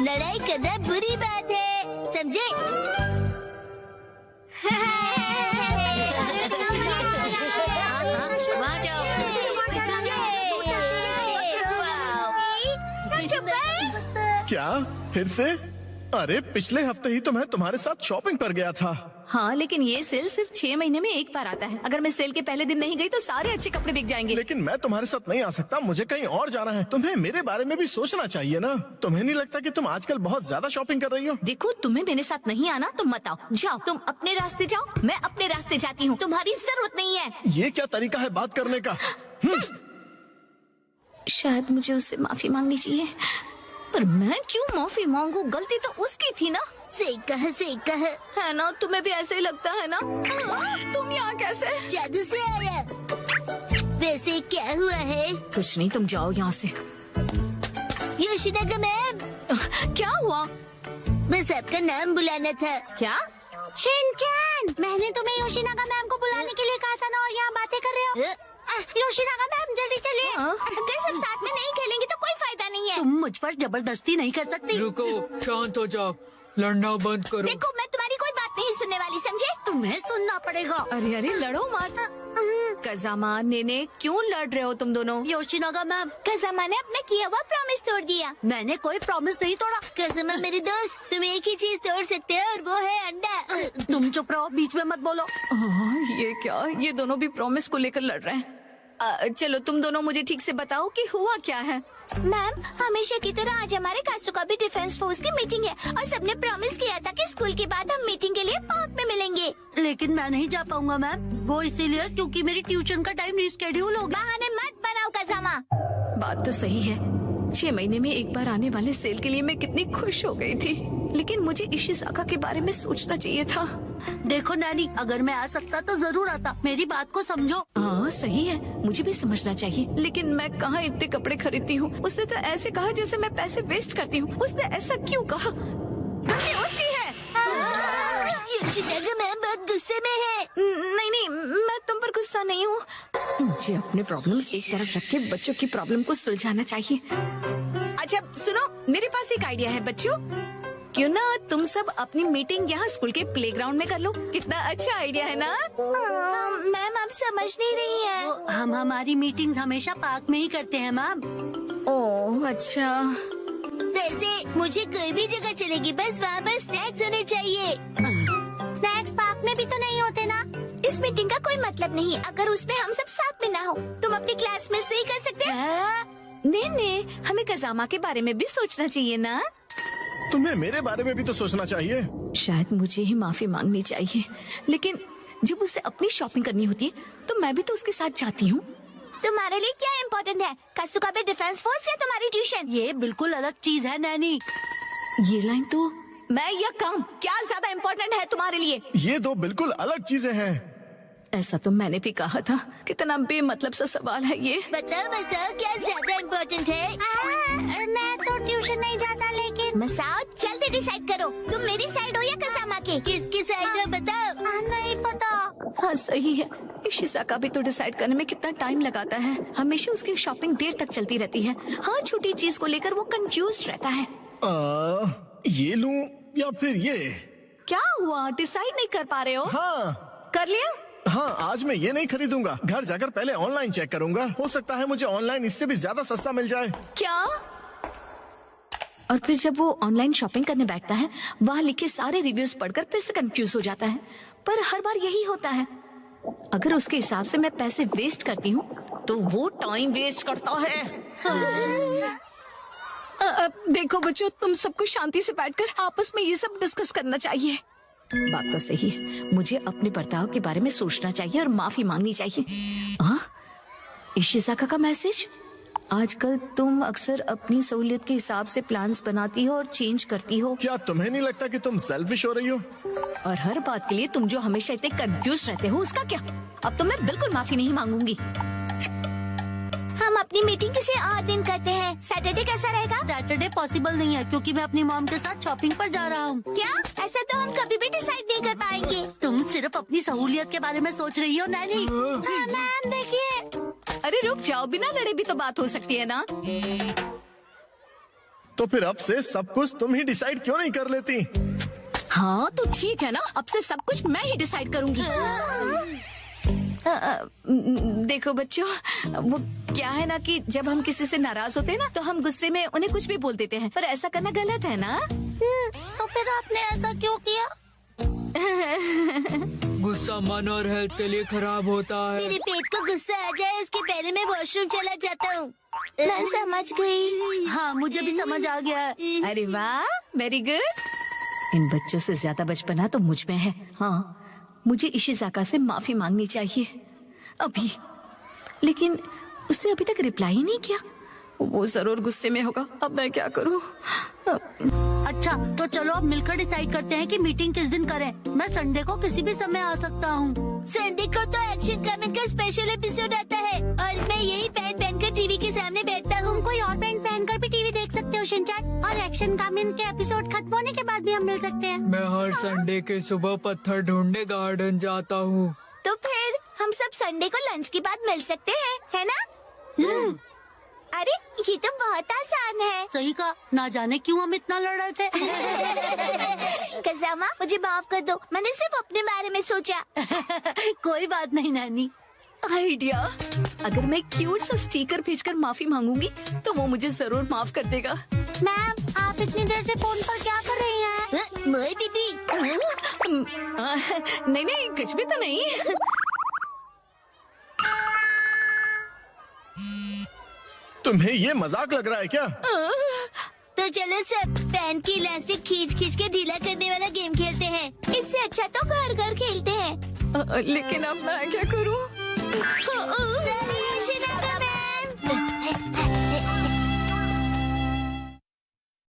लड़ाई करना बुरी बात है, समझे? वहाँ जाओ। क्या फिर से? अरे पिछले हफ्ते ही तो मैं तुम्हारे साथ शॉपिंग पर गया था। हाँ, लेकिन ये सेल सिर्फ 6 महीने में एक बार आता है। अगर मैं सेल के पहले दिन नहीं गई तो सारे अच्छे कपड़े बिक जाएंगे। लेकिन मैं तुम्हारे साथ नहीं आ सकता, मुझे कहीं और जाना है। तुम्हें मेरे बारे में भी सोचना चाहिए ना। तुम्हें नहीं लगता कि तुम आजकल बहुत ज्यादा शॉपिंग कर रही हो? देखो, तुम्हें मेरे साथ नहीं आना तो मत आओ। जाओ, तुम अपने रास्ते जाओ, मैं अपने रास्ते जाती हूँ। तुम्हारी जरूरत नहीं है। ये क्या तरीका है बात करने का? शायद मुझे उससे माफी मांगनी चाहिए, पर मैं क्यों माफी मांगू? गलती तो उसकी थी ना। सही कहा है ना? तुम्हें भी ऐसे ही लगता है ना? तुम यहाँ कैसे? जादू से आया। वैसे क्या हुआ है? कुछ नहीं, तुम जाओ यहाँ से। योशिनागा मैम, क्या हुआ? बस आपका नाम बुलाना था। क्या? शिनचैन, मैंने तुम्हें योशिनागा मैम को बुलाने के लिए कहा था ना, और यहाँ बातें कर रहे हो। योशिनागा मैम जल्दी चलिए। अगर सब साथ में नहीं खेलेंगे तो कोई फायदा नहीं है। तुम मुझ पर जबरदस्ती नहीं कर सकती। रुको, शांत हो जाओ, लड़ना बंद करो। देखो, मैं तुम्हारी कोई बात नहीं सुनने वाली, समझे? तुम्हें सुनना पड़ेगा। अरे अरे, लड़ो मत। कज़ामा, नेने, क्यों लड़ रहे हो तुम दोनों? योशिनागा मैम, कज़ामा ने अपना किया हुआ प्रॉमिस तोड़ दिया। मैंने कोई प्रॉमिस नहीं तोड़ा। कज़ामा मेरे दोस्त, तुम एक ही चीज तोड़ सकते हो और वो है अंडा। तुम चुप रहो, बीच में मत बोलो। ये क्या? ये दोनों भी प्रॉमिस को लेकर लड़ रहे हैं। चलो, तुम दोनों मुझे ठीक से बताओ कि हुआ क्या है। मैम, हमेशा की तरह आज हमारे कासुकाबे डिफेंस फोर्स की मीटिंग है और सबने प्रॉमिस किया था कि स्कूल के बाद हम मीटिंग के लिए पार्क में मिलेंगे। लेकिन मैं नहीं जा पाऊंगा मैम, वो इसीलिए क्योंकि मेरी ट्यूशन का टाइम रिस्केड्यूल हो गया। बहाने मत बनाओ कज़ामा। बात तो सही है, 6 महीने में एक बार आने वाले सेल के लिए मैं कितनी खुश हो गई थी, लेकिन मुझे इशिज़ाका के बारे में सोचना चाहिए था। देखो नैनी, अगर मैं आ सकता तो जरूर आता, मेरी बात को समझो। हाँ सही है, मुझे भी समझना चाहिए, लेकिन मैं कहाँ इतने कपड़े खरीदती हूँ। उसने तो ऐसे कहा जैसे मैं पैसे वेस्ट करती हूँ। उसने ऐसा क्यों कहा? गलती उसकी है। योशिनागा मैम बहुत गुस्से में है। नहीं नहीं, मैं तुम पर गुस्सा नहीं हूँ। मुझे अपने प्रॉब्लम्स एक तरफ रख के बच्चों की प्रॉब्लम को सुलझाना चाहिए। अच्छा सुनो, मेरे पास एक आइडिया है बच्चों। क्यों ना तुम सब अपनी मीटिंग यहाँ स्कूल के प्लेग्राउंड में कर लो? कितना अच्छा आइडिया है ना? मैम, आप समझ नहीं रही है। हम हमारी मीटिंग हमेशा पार्क में ही करते हैं मैम। ओह अच्छा। वैसे मुझे कोई भी जगह चलेगी, बस वहाँ पर स्नैक्स होने चाहिए। स्नैक्स पार्क में भी तो नहीं होते ना? इस मीटिंग का कोई मतलब नहीं अगर उसमें हम सब साथ में ना हो। तुम अपनी क्लास मिस नहीं कर सकते? नहीं, हमें कज़ामा के बारे में भी सोचना चाहिए ना? तुम्हें मेरे बारे में भी तो सोचना चाहिए। शायद मुझे ही माफी मांगनी चाहिए, लेकिन जब उसे अपनी शॉपिंग करनी होती है तो मैं भी तो उसके साथ जाती हूँ। तुम्हारे लिए क्या इम्पोर्टेंट है, कासुकाबे डिफेंस फोर्स या तुम्हारी ट्यूशन? ये बिल्कुल अलग चीज है नैनी। ये लाइन तो मैं या काम क्या ज्यादा इम्पोर्टेंट है तुम्हारे लिए? ये दो बिल्कुल अलग चीजें हैं। ऐसा तो मैंने भी कहा था। कितना बेमतलब सा सवाल है ये। बताओ क्या ज्यादा इम्पोर्टेंट है? मैं तो ट्यूशन नहीं जाता, लेकिन मसाओ जल्दी डिसाइड करो, तुम मेरी साइड हो या कज़ामा के? किसकी साइड हो बताओ। नहीं पता। हाँ सही है, इशिज़ाका भी तो डिसाइड करने में कितना टाइम लगाता है। हमेशा उसकी शॉपिंग देर तक चलती रहती है। हर छोटी चीज को लेकर वो कंफ्यूज रहता है। ये लूं या फिर ये? क्या हुआ, डिसाइड नहीं कर पा रहे हो? हाँ कर लिया? हाँ, आज मैं ये नहीं खरीदूंगा। घर जाकर पहले ऑनलाइन चेक करूंगा। हो सकता है मुझे ऑनलाइन इससे भी ज्यादा सस्ता मिल जाए। क्या? और फिर जब वो ऑनलाइन शॉपिंग करने बैठता है, वहाँ लिखे सारे रिव्यूज पढ़कर फिर से कंफ्यूज हो जाता है। पर हर बार यही होता है। अगर उसके हिसाब से मैं पैसे वेस्ट करती हूँ तो वो टाइम वेस्ट करता है। देखो बच्चों, तुम सबको शांति से बैठकर आपस में ये सब डिस्कस करना चाहिए। बात तो सही है, मुझे अपने बर्ताव के बारे में सोचना चाहिए और माफी मांगनी चाहिए। इशिज़ाका का मैसेज। आजकल तुम अक्सर अपनी सहूलियत के हिसाब से प्लान्स बनाती हो और चेंज करती हो। क्या तुम्हें नहीं लगता कि तुम सेल्फिश हो रही हो? और हर बात के लिए तुम जो हमेशा इतने कंफ्यूज रहते हो, उसका क्या? अब तो मैं बिल्कुल माफी नहीं मांगूंगी। हम अपनी मीटिंग किसी और दिन करते हैं। सैटरडे कैसा रहेगा? सैटरडे पॉसिबल नहीं है क्योंकि मैं अपनी मॉम के साथ शॉपिंग पर जा रहा हूँ। क्या? ऐसा तो हम कभी भी डिसाइड नहीं कर पाएंगे। तुम सिर्फ अपनी सहूलियत के बारे में सोच रही हो नैनी। मैम देखिए। अरे रुक जाओ, बिना लड़े भी तो बात हो सकती है ना? तो फिर अब से सब कुछ तुम ही डिसाइड क्यों नहीं कर लेती? हाँ तो ठीक है ना, अब से सब कुछ मैं ही डिसाइड करूंगी। देखो बच्चों, वो क्या है ना कि जब हम किसी से नाराज होते हैं ना तो हम गुस्से में उन्हें कुछ भी बोल देते हैं, पर ऐसा करना गलत है ना। तो फिर आपने ऐसा क्यों किया? गुस्सा मन और हेल्थ के लिए खराब होता है। मेरे पेट को गुस्सा आ जाए उसके पहले मैं वॉशरूम चला जाता हूँ। मैं समझ गई। हाँ, मुझे भी समझ आ गया। अरे वाह, वेरी गुड। इन बच्चों से ज्यादा बचपना तो मुझ में है। हाँ, मुझे इशिज़ाका से माफी मांगनी चाहिए अभी, लेकिन उसने अभी तक रिप्लाई ही नहीं किया। वो जरूर गुस्से में होगा। अब मैं क्या करूं? अच्छा, तो चलो अब मिलकर डिसाइड करते हैं कि मीटिंग किस दिन करें। मैं संडे को किसी भी समय आ सकता हूँ। संडे को तो एक्शन कमेंट का स्पेशल एपिसोड आता है और मैं यही पैंट पहनकर टीवी के सामने बैठता हूँ। कोई और पैंट पहनकर भी टीवी देख सकते हो शिनचैन, और एक्शन कमेंट के एपिसोड खत्म होने के बाद भी हम मिल सकते हैं। मैं हर संडे के सुबह पत्थर ढूंढने गार्डन जाता हूँ। तो फिर हम सब संडे को लंच के बाद मिल सकते हैं, है ना? अरे ये तो बहुत आसान है। सही कहा, ना जाने क्यों हम इतना लड़ रहे थे। कज़ामा, मुझे माफ कर दो, मैंने सिर्फ अपने बारे में सोचा। कोई बात नहीं नानी। आइडिया, अगर मैं क्यूट सा स्टिकर भेजकर माफी मांगूंगी तो वो मुझे जरूर माफ कर देगा। मैम, आप इतनी देर से फोन पर क्या कर रही हैं? मोई दीदी। नहीं नहीं, कुछ भी तो नहीं। तुम्हें ये मजाक लग रहा है क्या? तो चलो सब पैन की इलास्टिक खींच खींच के ढीला करने वाला गेम खेलते हैं। इससे अच्छा तो घर घर खेलते हैं। लेकिन अब मैं क्या करूं? सारी